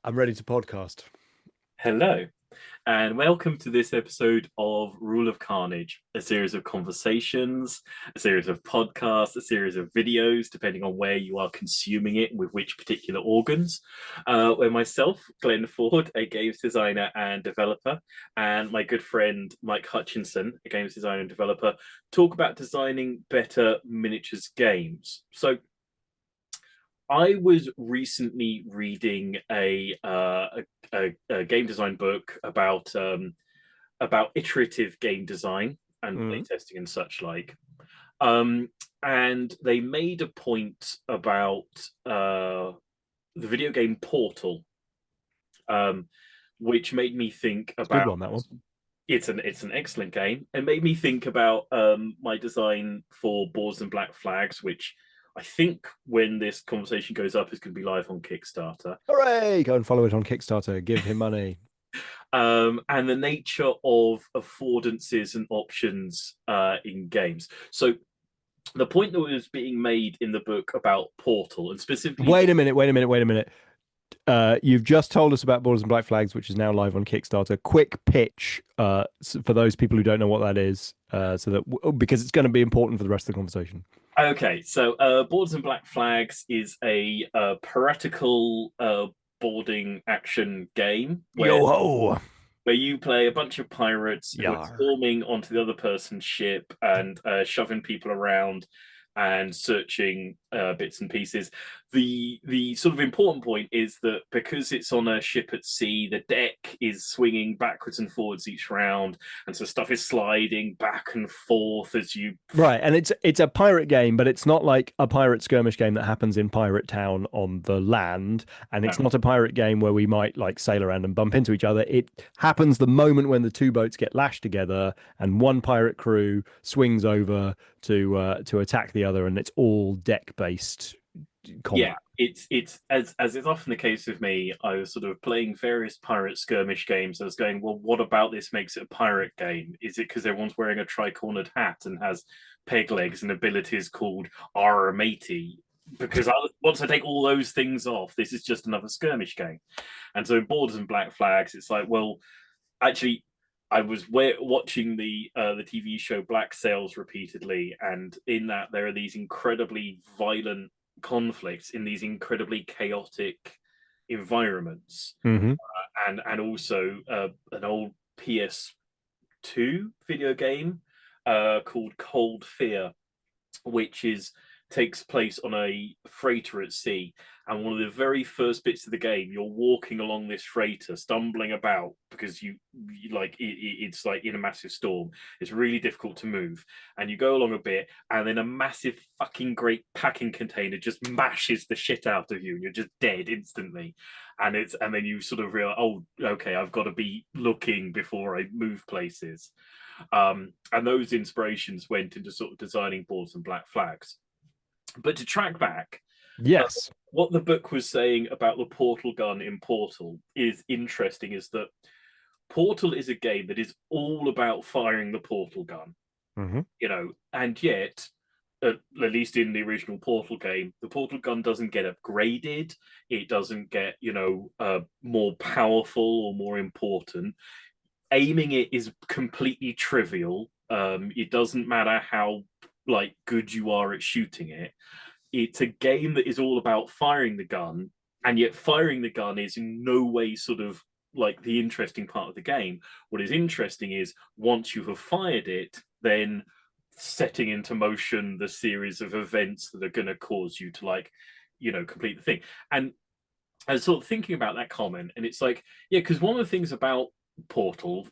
I'm ready to podcast. Hello, and welcome to this episode of Rule of Carnage, a series of conversations, a series of podcasts, a series of videos, depending on where you are consuming it with which particular organs. Where myself, Glenn Ford, a games designer and developer, and my good friend Mike Hutchinson, a games designer and developer, talk about designing better miniatures games. So, I was recently reading a game design book about iterative game design and playtesting and such like. Um, and they made a point about the video game Portal, um, which made me think It's a good about one, that one. it's an excellent game. It made me think about my design for Boards and Black Flags, which I think when this conversation goes up is going to be live on Kickstarter. Hooray! Go and follow it on Kickstarter. Give him money. And the nature of affordances and options in games. So the point that was being made in the book about Portal and specifically Wait a minute. You've just told us about Borders and Black Flags, which is now live on Kickstarter. Quick pitch for those people who don't know what that is, so that because it's going to be important for the rest of the conversation. Okay, so Boards and Black Flags is a piratical boarding action game Yo ho! where you play a bunch of pirates who are Yar. storming onto the other person's ship and shoving people around and searching bits and pieces. The sort of important point is that because it's on a ship at sea, the deck is swinging backwards and forwards each round, and so stuff is sliding back and forth as you. Right, and it's a pirate game, but it's not like a pirate skirmish game that happens in Pirate Town on the land, and it's No. not a pirate game where we might like sail around and bump into each other. It happens the moment when the two boats get lashed together, and one pirate crew swings over to attack the other, and it's all deck based Yeah, combat. it's as is often the case with me. I was sort of playing various pirate skirmish games. I was going, well, what about this makes it a pirate game? Is it because everyone's wearing a tri-cornered hat and has peg legs and abilities called R matey? Because once I take all those things off, this is just another skirmish game. And so, Borders and Black Flags, it's like, well, actually, I was watching the TV show Black Sails repeatedly, and in that there are these incredibly violent conflicts in these incredibly chaotic environments, Mm-hmm. and also an old PS2 video game called Cold Fear, which is takes place on a freighter at sea. And one of the very first bits of the game, you're walking along this freighter, stumbling about because you like it's like in a massive storm. It's really difficult to move, and you go along a bit, and then a massive fucking great packing container just mashes the shit out of you, and you're just dead instantly. And then you sort of realize, oh, okay, I've got to be looking before I move places. And those inspirations went into sort of designing Boards and Black Flags. But to track back, uh, Yes. what the book was saying about the portal gun in Portal is interesting, is that Portal is a game that is all about firing the portal gun, Mm-hmm. and yet, at least in the original Portal game, the portal gun doesn't get upgraded. It doesn't get, more powerful or more important. Aiming it is completely trivial. It doesn't matter how like good you are at shooting it. It's a game that is all about firing the gun, and yet firing the gun is in no way sort of like the interesting part of the game. What is interesting is once you have fired it, then setting into motion the series of events that are going to cause you to complete the thing. And I was sort of thinking about that comment, and it's like, yeah, because one of the things about Portal,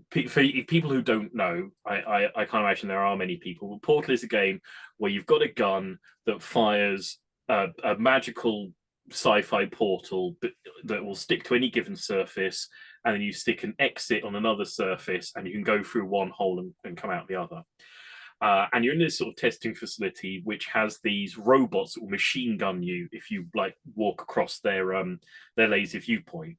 for people who don't know, I can't imagine there are many people, but Portal is a game where you've got a gun that fires a magical sci-fi portal that will stick to any given surface, and then you stick an exit on another surface, and you can go through one hole and come out the other. And you're in this sort of testing facility which has these robots that will machine gun you if you like walk across their laser viewpoint.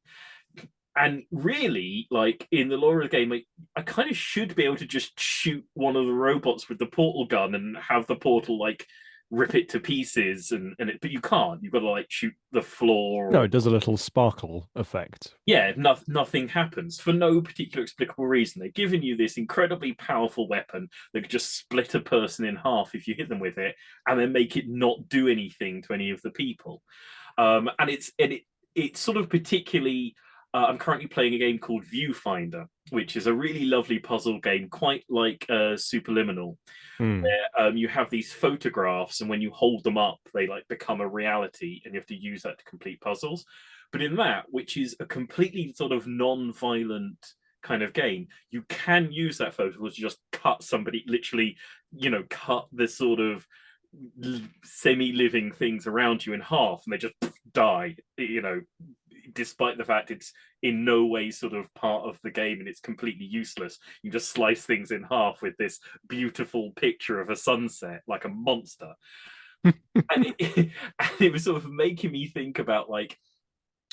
And really, like in the lore of the game, I kind of should be able to just shoot one of the robots with the portal gun and have the portal like rip it to pieces, but you can't. You've got to like shoot the floor, No, or it does a little sparkle effect. yeah, nothing happens for no particular explicable reason. They've given you this incredibly powerful weapon that could just split a person in half if you hit them with it, and then make it not do anything to any of the people. And it's sort of particularly. I'm currently playing a game called Viewfinder, which is a really lovely puzzle game, quite like Superliminal, Mm. where you have these photographs, and when you hold them up, they like become a reality, and you have to use that to complete puzzles. But in that, which is a completely sort of non-violent kind of game, you can use that photo to just cut somebody, literally, cut the sort of semi-living things around you in half, and they just die. Despite the fact it's in no way sort of part of the game and it's completely useless. You just slice things in half with this beautiful picture of a sunset, like a monster. And it was sort of making me think about like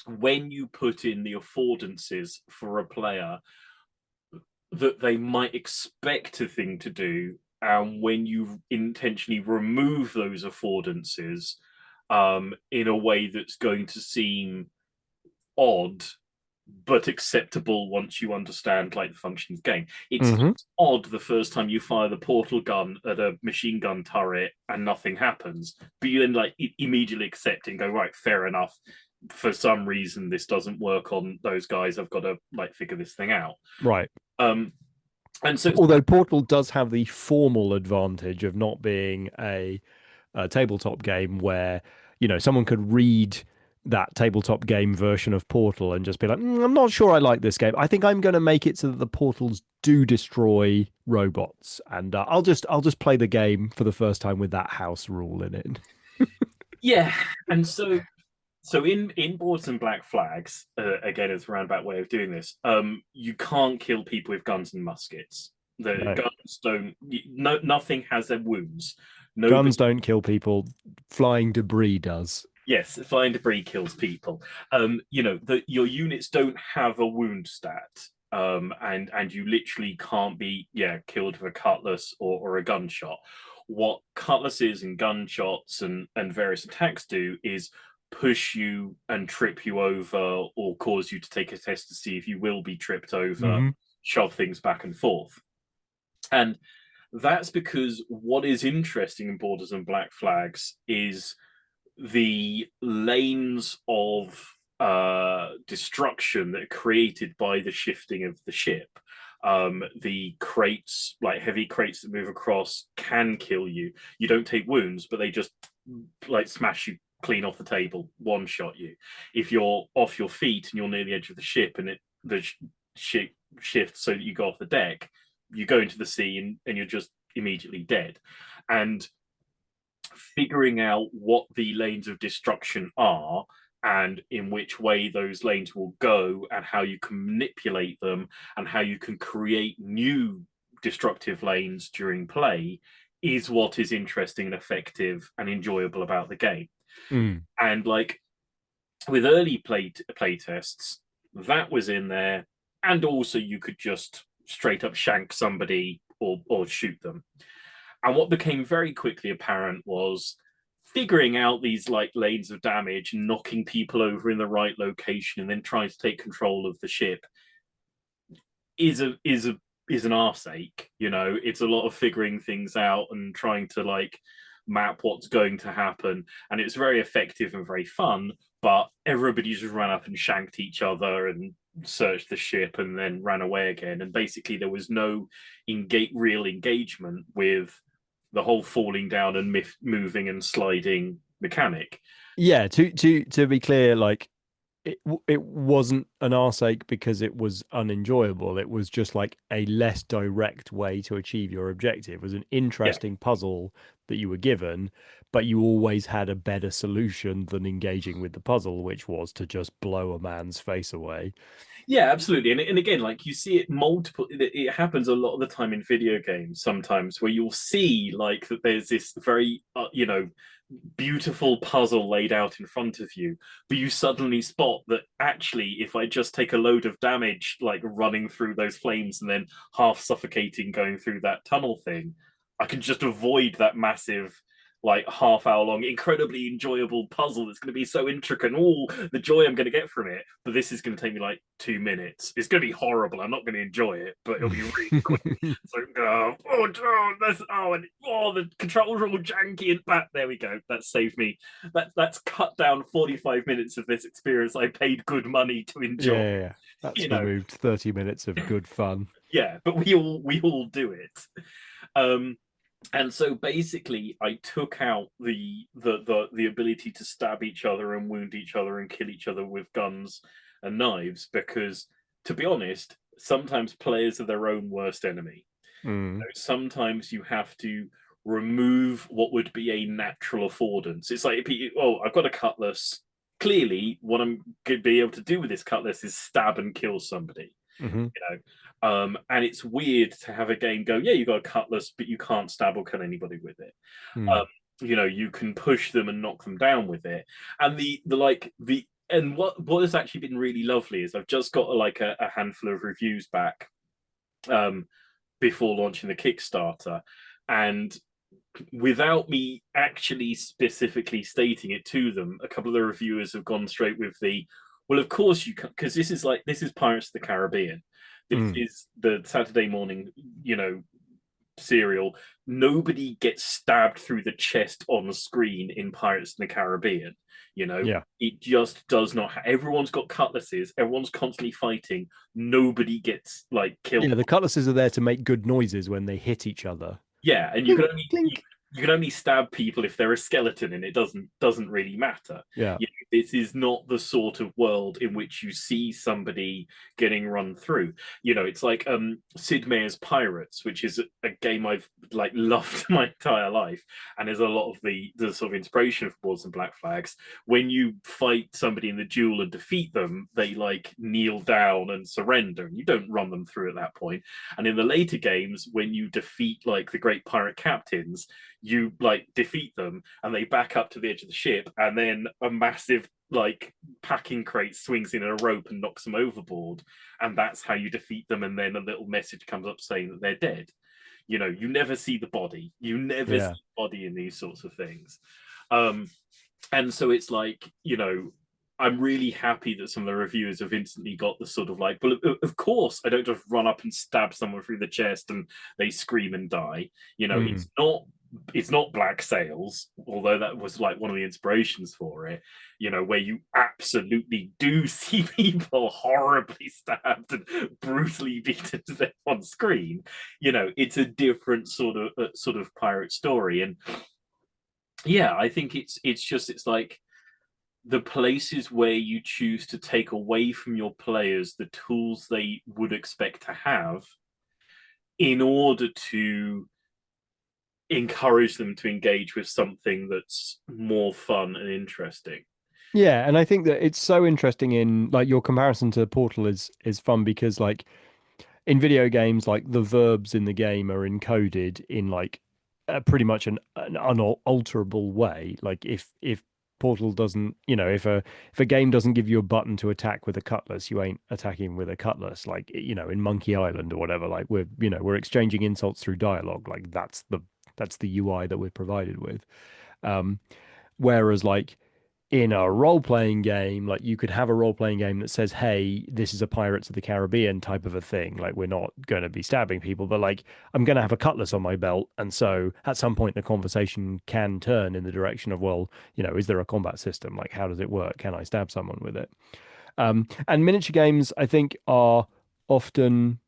when you put in the affordances for a player that they might expect a thing to do, and when you intentionally remove those affordances in a way that's going to seem odd but acceptable once you understand like the function of the game. It's Hmm. odd the first time you fire the portal gun at a machine gun turret and nothing happens, but you then like immediately accept it and go, right, fair enough. For some reason, this doesn't work on those guys. I've got to like figure this thing out. Right. Um, and so, Although Portal does have the formal advantage of not being a tabletop game where, someone could read that tabletop game version of Portal and just be like, I'm not sure I like this game. I think I'm going to make it so that the portals do destroy robots, and I'll just play the game for the first time with that house rule in it. yeah, and so in Boards and Black Flags, again, it's a roundabout way of doing this. You can't kill people with guns and muskets. The No, guns don't. No, nothing has their wounds. guns Nobody. don't kill people. Flying debris does. Yes, flying debris kills people. Your units don't have a wound stat. And you literally can't be killed with a cutlass or a gunshot. What cutlasses and gunshots and various attacks do is push you and trip you over, or cause you to take a test to see if you will be tripped over, Hmm. shove things back and forth. And that's because what is interesting in Borders and Black Flags is the lanes of destruction that are created by the shifting of the ship. The crates, like heavy crates that move across, can kill you. You don't take wounds, but they just like smash you clean off the table, one shot you. If you're off your feet and you're near the edge of the ship, and the ship shifts so that you go off the deck, you go into the sea, and you're just immediately dead. And figuring out what the lanes of destruction are and in which way those lanes will go, and how you can manipulate them, and how you can create new destructive lanes during play, is what is interesting and effective and enjoyable about the game. Mm. And like with early play tests, that was in there, and also you could just straight up shank somebody or shoot them. And what became very quickly apparent was figuring out these like lanes of damage, knocking people over in the right location, and then trying to take control of the ship is an arse ache. It's a lot of figuring things out and trying to like map what's going to happen. And it's very effective and very fun, but everybody just ran up and shanked each other and searched the ship and then ran away again. And basically there was no real engagement with the whole falling down and moving and sliding mechanic. Yeah, to be clear, like it wasn't an arse ache because it was unenjoyable. It was just like a less direct way to achieve your objective. It was an Yeah, interesting puzzle that you were given, but you always had a better solution than engaging with the puzzle, which was to just blow a man's face away. yeah, absolutely. And again, like you see it multiple, it happens a lot of the time in video games sometimes, where you'll see like that there's this very beautiful puzzle laid out in front of you, but you suddenly spot that actually if I just take a load of damage like running through those flames and then half suffocating going through that tunnel thing, I can just avoid that massive like half-hour long, incredibly enjoyable puzzle that's going to be so intricate, and all the joy I'm going to get from it. But this is going to take me like 2 minutes. It's going to be horrible. I'm not going to enjoy it, but it'll be really quick. So and the controls are all janky and back. There we go. That saved me. That's cut down 45 minutes of this experience I paid good money to Yeah, enjoy. yeah, yeah. You That's know, removed 30 minutes of good fun. yeah, but we all do it. Um, and so basically, I took out the ability to stab each other and wound each other and kill each other with guns and knives because, to be honest, sometimes players are their own worst enemy. Mm. Sometimes you have to remove what would be a natural affordance. It's like, oh, I've got a cutlass. Clearly, what I'm going to be able to do with this cutlass is stab and kill somebody. Hmm. You know, and it's weird to have a game go, yeah, you got a cutlass, but you can't stab or kill anybody with it. Mm. You can push them and knock them down with it. And the like the and what has actually been really lovely is I've just got a handful of reviews back um, before launching the Kickstarter, and without me actually specifically stating it to them, a couple of the reviewers have gone straight with the, well, of course you can, because this is Pirates of the Caribbean. This Mm. is the Saturday morning, serial. Nobody gets stabbed through the chest on the screen in Pirates of the Caribbean. Yeah. It just does not. Everyone's got cutlasses. Everyone's constantly fighting. Nobody gets like Yeah, killed. the cutlasses are there to make good noises when they hit each other. Yeah, and Clink, clink. you can only stab people if they're a skeleton, and it doesn't really matter. Yeah. This is not the sort of world in which you see somebody getting run through. It's like Sid Meier's Pirates, which is a game I've like loved my entire life, and is a lot of the sort of inspiration for Boards and Black Flags. When you fight somebody in the duel and defeat them, they like kneel down and surrender, and you don't run them through at that point. And in the later games, when you defeat like the great pirate captains, you like defeat them and they back up to the edge of the ship, and then a massive like packing crate swings in a rope and knocks them overboard, and that's how you defeat them. And then a little message comes up saying that they're dead. You never see the body. You never see Yeah. the body in these sorts of things. Um, and so it's like, I'm really happy that some of the reviewers have instantly got the sort of like, well, of course, I don't just run up and stab someone through the chest and they scream and die. Mm. It's not Black Sails, although that was like one of the inspirations for it. Where you absolutely do see people horribly stabbed and brutally beaten to death on screen. It's a different sort of pirate story, and yeah, I think it's like the places where you choose to take away from your players the tools they would expect to have in order to encourage them to engage with something that's more fun and interesting. Yeah, and I think that it's so interesting in like your comparison to Portal is fun because like in video games, like the verbs in the game are encoded in like pretty much an unalterable way. Like if Portal doesn't, if a game doesn't give you a button to attack with a cutlass, you ain't attacking with a cutlass. Like in Monkey Island or whatever, like we're exchanging insults through dialogue. Like that's the UI that we're provided with. Um, Whereas like in a role-playing game, like you could have a role-playing game that says, "Hey, this is a Pirates of the Caribbean type of a thing. Like we're not going to be stabbing people, but like I'm going to have a cutlass on my belt." And so at some point the conversation can turn in the direction of, well, is there a combat system? Like how does it work? Can I stab someone with it? And miniature games, I think, are often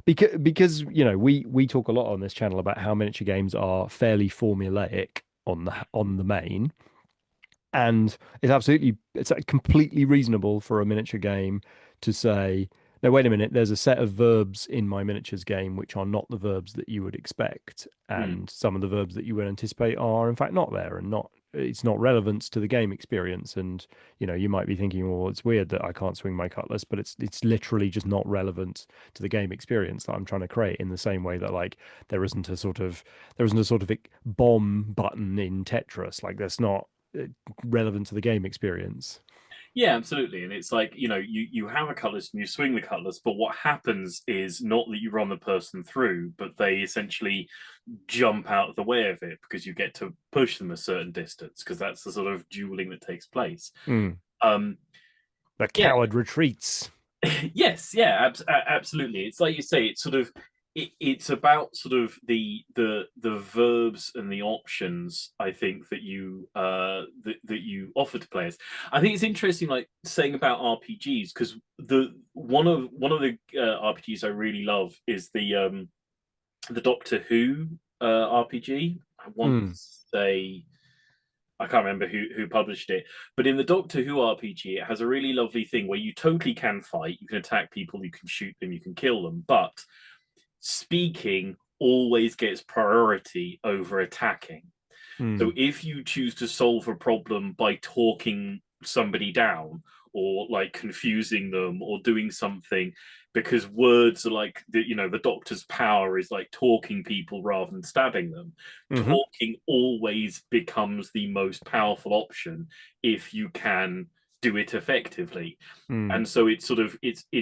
because we talk a lot on this channel about how miniature games are fairly formulaic on the main. And it's completely reasonable for a miniature game to say, no, wait a minute, there's a set of verbs in my miniatures game which are not the verbs that you would expect. Hmm. And some of the verbs that you would anticipate are in fact not there and it's not relevant to the game experience. And you might be thinking, well, it's weird that I can't swing my cutlass, but it's literally just not relevant to the game experience that I'm trying to create, in the same way that like there isn't a sort of bomb button in Tetris. Like that's not relevant to the game experience. Yeah, absolutely. And it's like, you have a cutlass and you swing the cutlass, but what happens is not that you run the person through, but they essentially jump out of the way of it because you get to push them a certain distance, because that's the sort of dueling that takes place. Mm. Um, The yeah, coward retreats. yes, yeah, absolutely. It's like you say, it's sort of it's about sort of the verbs and the options, I think, that that you offer to players. I think it's interesting, like saying about RPGs, because the one of the RPGs I really love is the Doctor Who RPG. I want to Mm. say, I can't remember who published it, but in the Doctor Who RPG, it has a really lovely thing where you totally can fight, you can attack people, you can shoot them, you can kill them, but speaking always gets priority over attacking. So Mm. if you choose to solve a problem by talking somebody down, or like confusing them, or doing something, because words are like the doctor's power is like talking people rather than stabbing them. Hmm. Talking always becomes the most powerful option if you can do it effectively. Mm. And so it's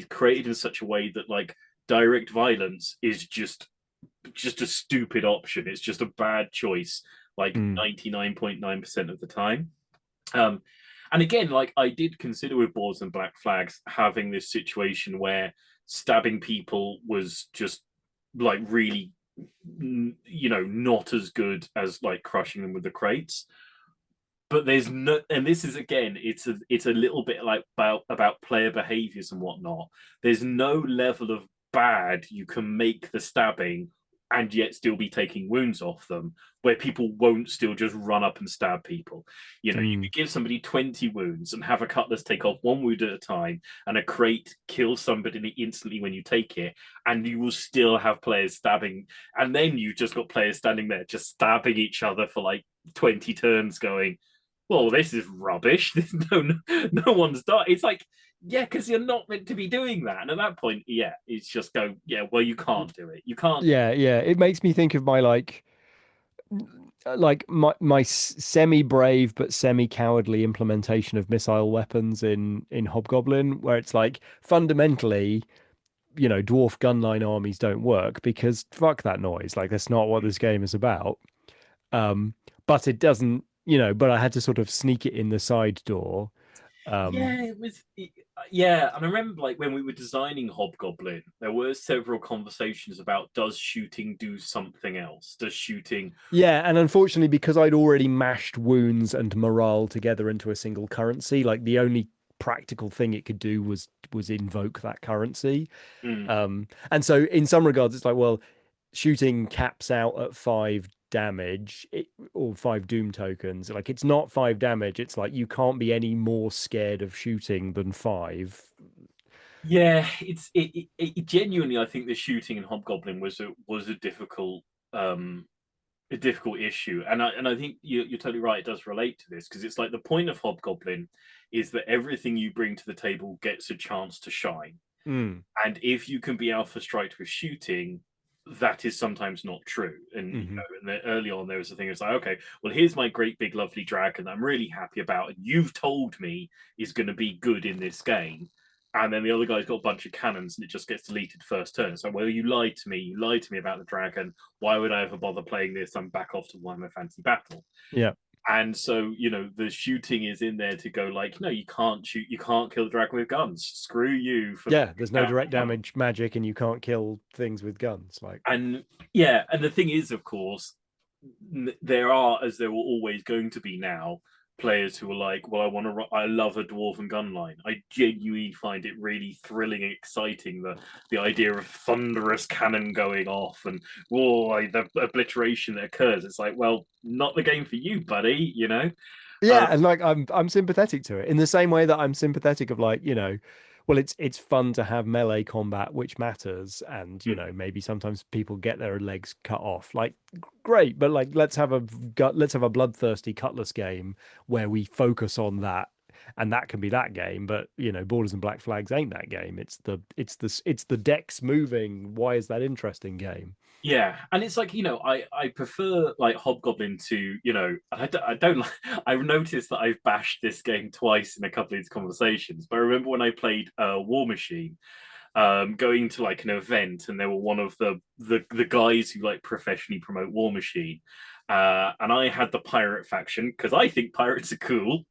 created in such a way that like direct violence is just a stupid option. It's just a bad choice, like Mm. 99.9% of the time. Um, and again, like I did consider with Boards and Black Flags having this situation where stabbing people was just like really, not as good as like crushing them with the crates. But there's no, and this is again, it's a little bit like about player behaviors and whatnot. There's no level of bad you can make the stabbing and yet still be taking wounds off them, where people won't still just run up and stab people. You Mm. could give somebody 20 wounds and have a cutlass take off one wound at a time, and a crate kill somebody instantly when you take it, and you will still have players stabbing, and then you just got players standing there just stabbing each other for like 20 turns, going, well, this is rubbish. No one's died. It's like, yeah, because you're not meant to be doing that. And at that point, yeah, it's just go, yeah, well, you can't do it. You can't. Yeah, yeah. It makes me think of my like my semi-brave but semi-cowardly implementation of missile weapons in Hobgoblin, where it's like fundamentally, dwarf gunline armies don't work because fuck that noise. Like that's not what this game is about. Um, but it doesn't, but I had to sort of sneak it in the side door. Um, Yeah, it was. Yeah, and I remember like when we were designing Hobgoblin, there were several conversations about, does shooting do something else? Does shooting? yeah, and unfortunately, because I'd already mashed wounds and morale together into a single currency, like the only practical thing it could do was invoke that currency. Mm. And so in some regards, it's like, well, shooting caps out at 5 damage, or 5 doom tokens. Like it's not 5 damage. It's like you can't be any more scared of shooting than 5. Yeah, it genuinely. I think the shooting in Hobgoblin was a difficult issue, and I think you're totally right. It does relate to this, because it's like the point of Hobgoblin is that everything you bring to the table gets a chance to shine, Mm. and if you can be alpha striked with shooting, that is sometimes not true. And Hmm. early on there was a thing. It's like, okay, well, here's my great big lovely dragon that I'm really happy about, and you've told me is going to be good in this game. And then the other guy's got a bunch of cannons, and it just gets deleted first turn. So, well, you lied to me. You lied to me about the dragon. Why would I ever bother playing this? I'm back off to Warhammer Fantasy Battle. Yeah. And so, the shooting is in there to go like, no, you can't shoot, you can't kill the dragon with guns. Screw you for Yeah, there's no out. direct damage magic and you can't kill things with guns. Like, And yeah, and the thing is, of course, there are, as there were always going to be now, players who are like, well, I love a dwarven gun line. I genuinely find it really thrilling and exciting, the idea of thunderous cannon going off, and the obliteration that occurs. It's like, well, not the game for you, buddy. yeah, and like I'm sympathetic to it in the same way that I'm sympathetic of like, well, it's fun to have melee combat, which matters, and mm, maybe sometimes people get their legs cut off. Like, great, but like let's have a bloodthirsty cutlass game where we focus on that, and that can be that game. But Borders and Black Flags ain't that game. It's the decks moving. Why is that interesting game? Yeah, and it's like, I prefer like Hobgoblin to, I don't like. I've noticed that I've bashed this game twice in a couple of these conversations, but I remember when I played War Machine, going to like an event, and they were one of the guys who like professionally promote War Machine, and I had the pirate faction because I think pirates are cool.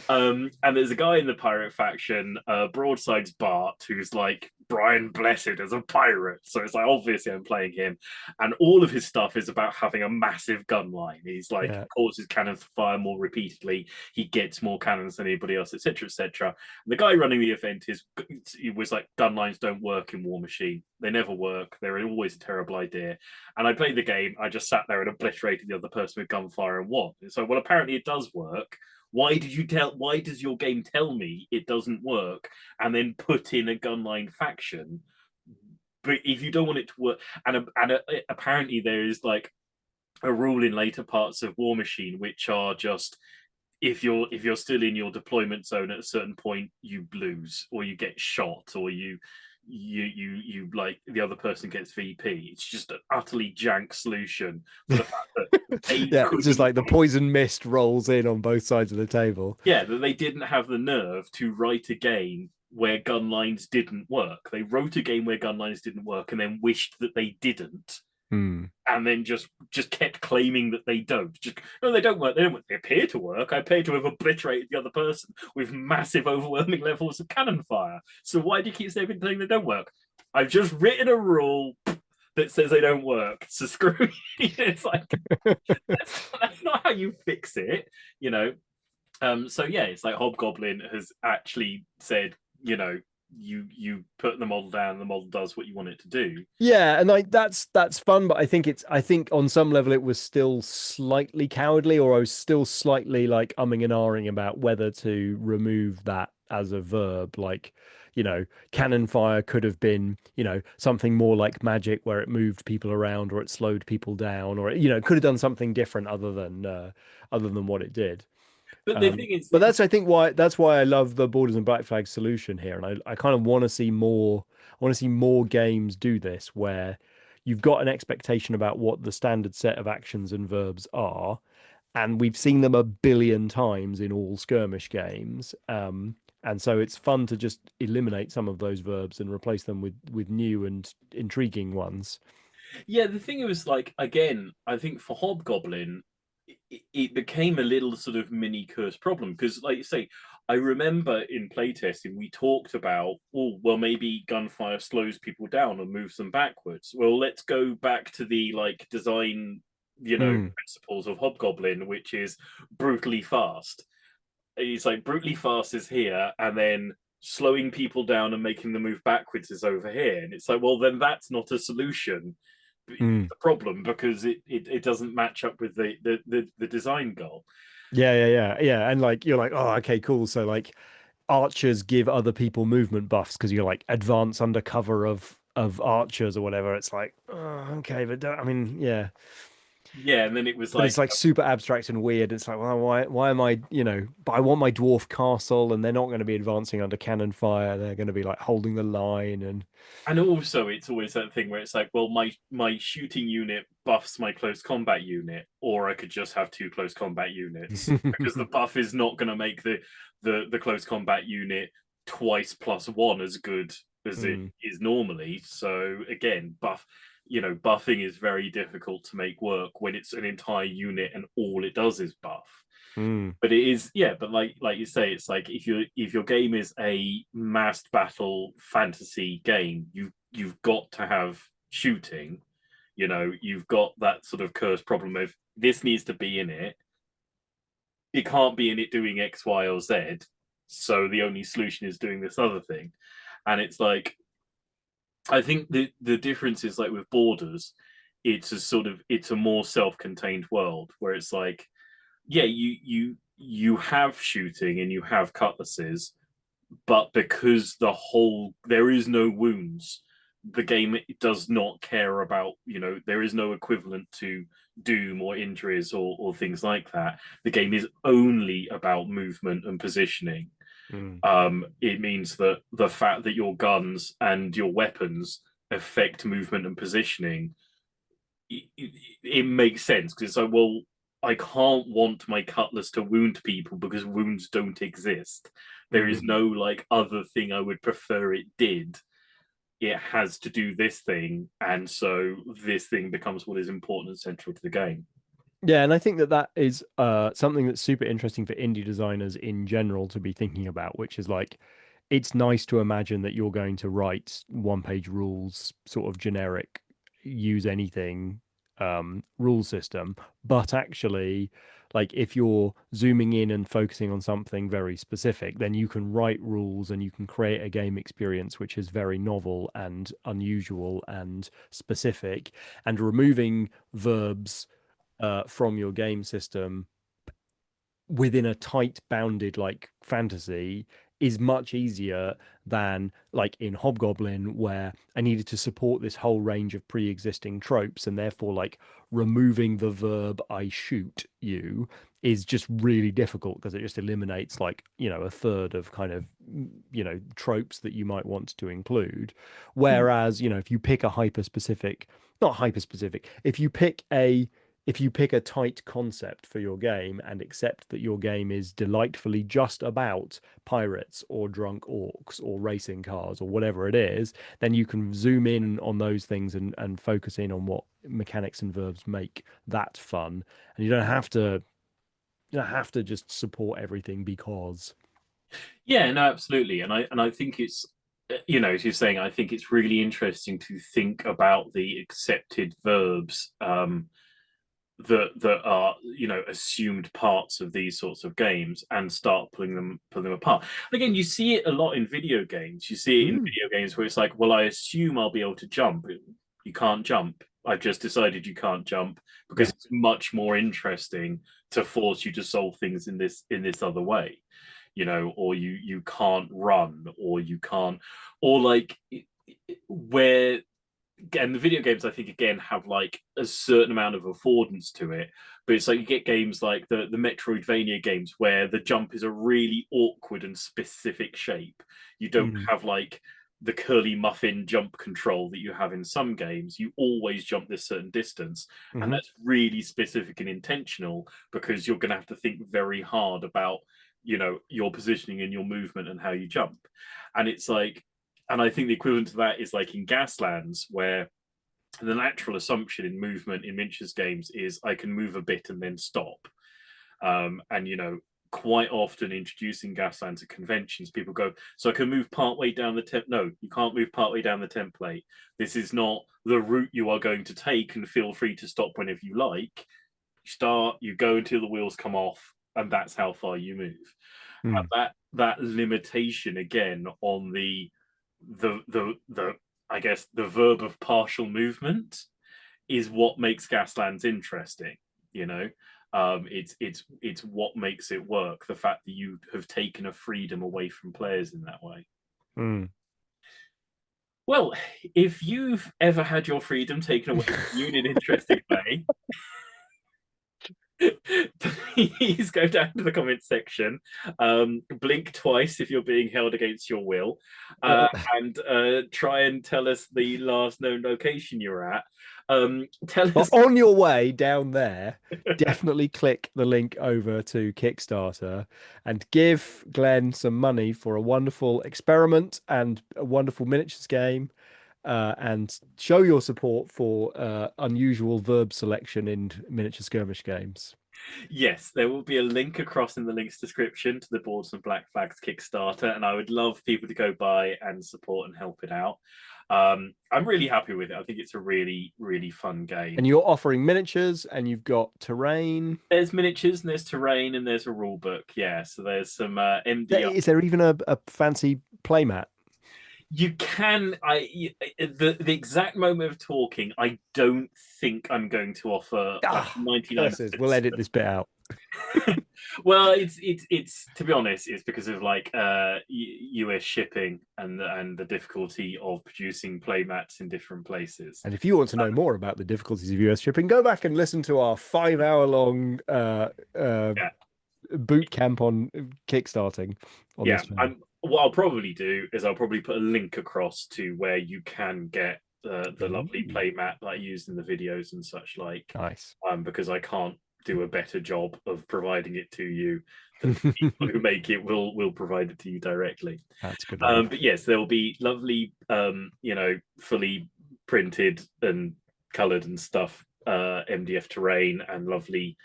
And there's a guy in the pirate faction, Broadside's Bart, who's like Brian Blessed as a pirate. So it's like obviously I'm playing him, and all of his stuff is about having a massive gun line. He's like Yeah. causes cannons to fire more repeatedly. He gets more cannons than anybody else, etc., etc. The guy running the event he was like, gun lines don't work in War Machine. They never work. They're always a terrible idea. And I played the game. I just sat there and obliterated the other person with gunfire and won. So, well, apparently it does work. Why does your game tell me it doesn't work and then put in a gunline faction? But if you don't want it to work, and apparently there is like a rule in later parts of War Machine which are just, if you're still in your deployment zone at a certain point, you lose or you get shot or you like the other person gets VP. It's just an utterly jank solution for the fact that they Yeah, it's just couldn't. like the poison mist rolls in on both sides of the table. Yeah, that they didn't have the nerve to write a game where gun lines didn't work. They wrote a game where gun lines didn't work and then wished that they didn't, Hmm. and then just kept claiming that they don't. Just, no, they don't work. They don't. They appear to work. I appear to have obliterated the other person with massive, overwhelming levels of cannon fire. So why do you keep saying they don't work? I've just written a rule that says they don't work. So screw you. It's like that's not how you fix it, you know. So yeah, it's like Hobgoblin has actually said, you put the model down, and the model does what you want it to do. Yeah, and like that's fun, but I think on some level it was still slightly cowardly, or I was still slightly like umming and ahhing about whether to remove that as a verb. Like, cannon fire could have been, something more like magic where it moved people around or it slowed people down, or it could have done something different other than what it did. But the thing is, But that's I think why that's why I love the Borders and Black Flag solution here, and I kind of want to see more. I want to see more games do this where you've got an expectation about what the standard set of actions and verbs are, and we've seen them a billion times in all skirmish games. And so it's fun to just eliminate some of those verbs and replace them with new and intriguing ones. yeah, the thing was like, again, I think for Hobgoblin, it became a little sort of mini curse problem because, like you say, I remember in playtesting we talked about, oh, well, maybe gunfire slows people down and moves them backwards. Well, let's go back to the like design, Mm, principles of Hobgoblin, which is brutally fast. It's like brutally fast is here, and then slowing people down and making them move backwards is over here. And it's like, well, then that's not a solution. mm. The problem because it doesn't match up with the design goal. Yeah. And like you're like, oh, okay, cool. So like archers give other people movement buffs because you're like advance under cover of archers or whatever. It's like, oh, okay, but I mean, yeah, Yeah, and then it was but like, it's like super abstract and weird. It's like, well, why am I, but I want my dwarf castle, and they're not going to be advancing under cannon fire. They're going to be like holding the line, and and also it's always that thing where it's like, well, my shooting unit buffs my close combat unit, or I could just have two close combat units because the buff is not going to make the close combat unit twice plus one as good as it Mm, is normally. So again, buffing is very difficult to make work when it's an entire unit and all it does is buff. mm, But it is, yeah, but like you say, it's like if your game is a massed battle fantasy game, you've got to have shooting. You've got that sort of curse problem of this needs to be in it. It can't be in it doing X, Y, or Z. So the only solution is doing this other thing. And it's like, I think the difference is like with Borders, it's a more self-contained world where it's like, yeah, you have shooting and you have cutlasses, but because there is no wounds, the game does not care about, there is no equivalent to doom or injuries or things like that. The game is only about movement and positioning. mm, It means that the fact that your guns and your weapons affect movement and positioning, it makes sense because it's like, well, I can't want my cutlass to wound people because wounds don't exist. There is no like other thing I would prefer it did. It has to do this thing, and so this thing becomes what is important and central to the game. Yeah, and I think that that is something that's super interesting for indie designers in general to be thinking about, which is like, it's nice to imagine that you're going to write one-page rules, sort of generic, use anything rule system, but actually, like if you're zooming in and focusing on something very specific, then you can write rules and you can create a game experience which is very novel and unusual and specific, and removing verbs from your game system within a tight bounded like fantasy is much easier than like in Hobgoblin, where I needed to support this whole range of pre-existing tropes, and therefore like removing the verb I shoot you is just really difficult because it just eliminates like, you know, a third of kind of, you know, tropes that you might want to include. Whereas, you know, if you pick a hyper specific, not hyper specific, if you pick a tight concept for your game and accept that your game is delightfully just about pirates or drunk orcs or racing cars or whatever it is, then you can zoom in on those things and focus in on what mechanics and verbs make that fun. And you don't have to just support everything because. Yeah, no, absolutely, and I think it's you know, as you're saying, I think it's really interesting to think about the accepted verbs that are assumed parts of these sorts of games and start pulling them apart. And again, you see it a lot in video games. You see it in Mm, video games where it's like, well, I assume I'll be able to jump. You can't jump. I've just decided you can't jump because yeah. it's much more interesting to force you to solve things in this other way, or you can't run, or you can't, or like where, and the video games I think again have like a certain amount of affordance to it, but it's like you get games like the Metroidvania games where the jump is a really awkward and specific shape. You don't Mm, have like the curly muffin jump control that you have in some games. You always jump this certain distance, and hmm that's really specific and intentional because you're going to have to think very hard about your positioning and your movement and how you jump. And it's like, and I think the equivalent to that is like in Gaslands, where the natural assumption in movement in miniatures games is I can move a bit and then stop. And quite often introducing Gaslands to conventions, people go, so I can move partway down the temp. No, you can't move partway down the template. This is not the route you are going to take, and feel free to stop whenever you like. You start, you go until the wheels come off, and that's how far you move. And mm, that limitation again on the I guess the verb of partial movement is what makes Gaslands interesting. You know, it's what makes it work. The fact that you have taken a freedom away from players in that way. mm. Well, if you've ever had your freedom taken away from you in an interesting way, please go down to the comments section. Blink twice if you're being held against your will, Uh, and try and tell us the last known location you're at. Tell But us. on your way down there, definitely click the link over to Kickstarter and give Glenn some money for a wonderful experiment and a wonderful miniatures game, and show your support for unusual verb selection in miniature skirmish games. Yes, there will be a link across in the links description to the Boards and Black Flags Kickstarter, and I would love people to go by and support and help it out. I'm really happy with it. I think it's a really, really fun And game. you're offering miniatures, and you've got terrain. There's miniatures and there's terrain and there's a rule book. Yeah, so there's some MDR. Is there even a fancy playmat? You can. The exact moment of talking, I don't think I'm going to offer like Ah, 99%. curses. We'll edit this bit out. Well, it's to be honest, it's because of like US shipping and the difficulty of producing playmats in different places. And if you want to know more about the difficulties of US shipping, go back and listen to our 5 hour long Yeah, boot camp on kickstarting on yeah. this channel. What I'll probably do is I'll probably put a link across to where you can get the lovely play mat that I used in the videos and such like. Nice. Because I can't do a better job of providing it to you than the people who make it will provide it to you directly. That's good. But yes, there will be lovely, fully printed and coloured and stuff MDF terrain and lovely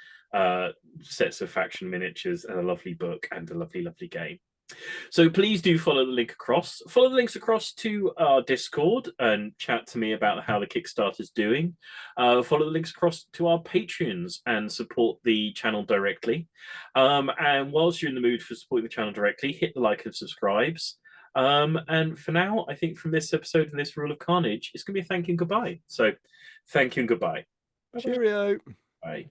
sets of faction miniatures and a lovely book and a lovely game. So please do follow the link across. Follow the links across to our Discord and chat to me about how the Kickstarter's doing. Follow the links across to our Patreons and support the channel directly. And whilst you're in the mood for supporting the channel directly, hit the like and subscribes. And for now, I think from this episode and this Rule of Carnage, it's going to be a thank you and goodbye. So thank you and goodbye. Cheerio. Bye.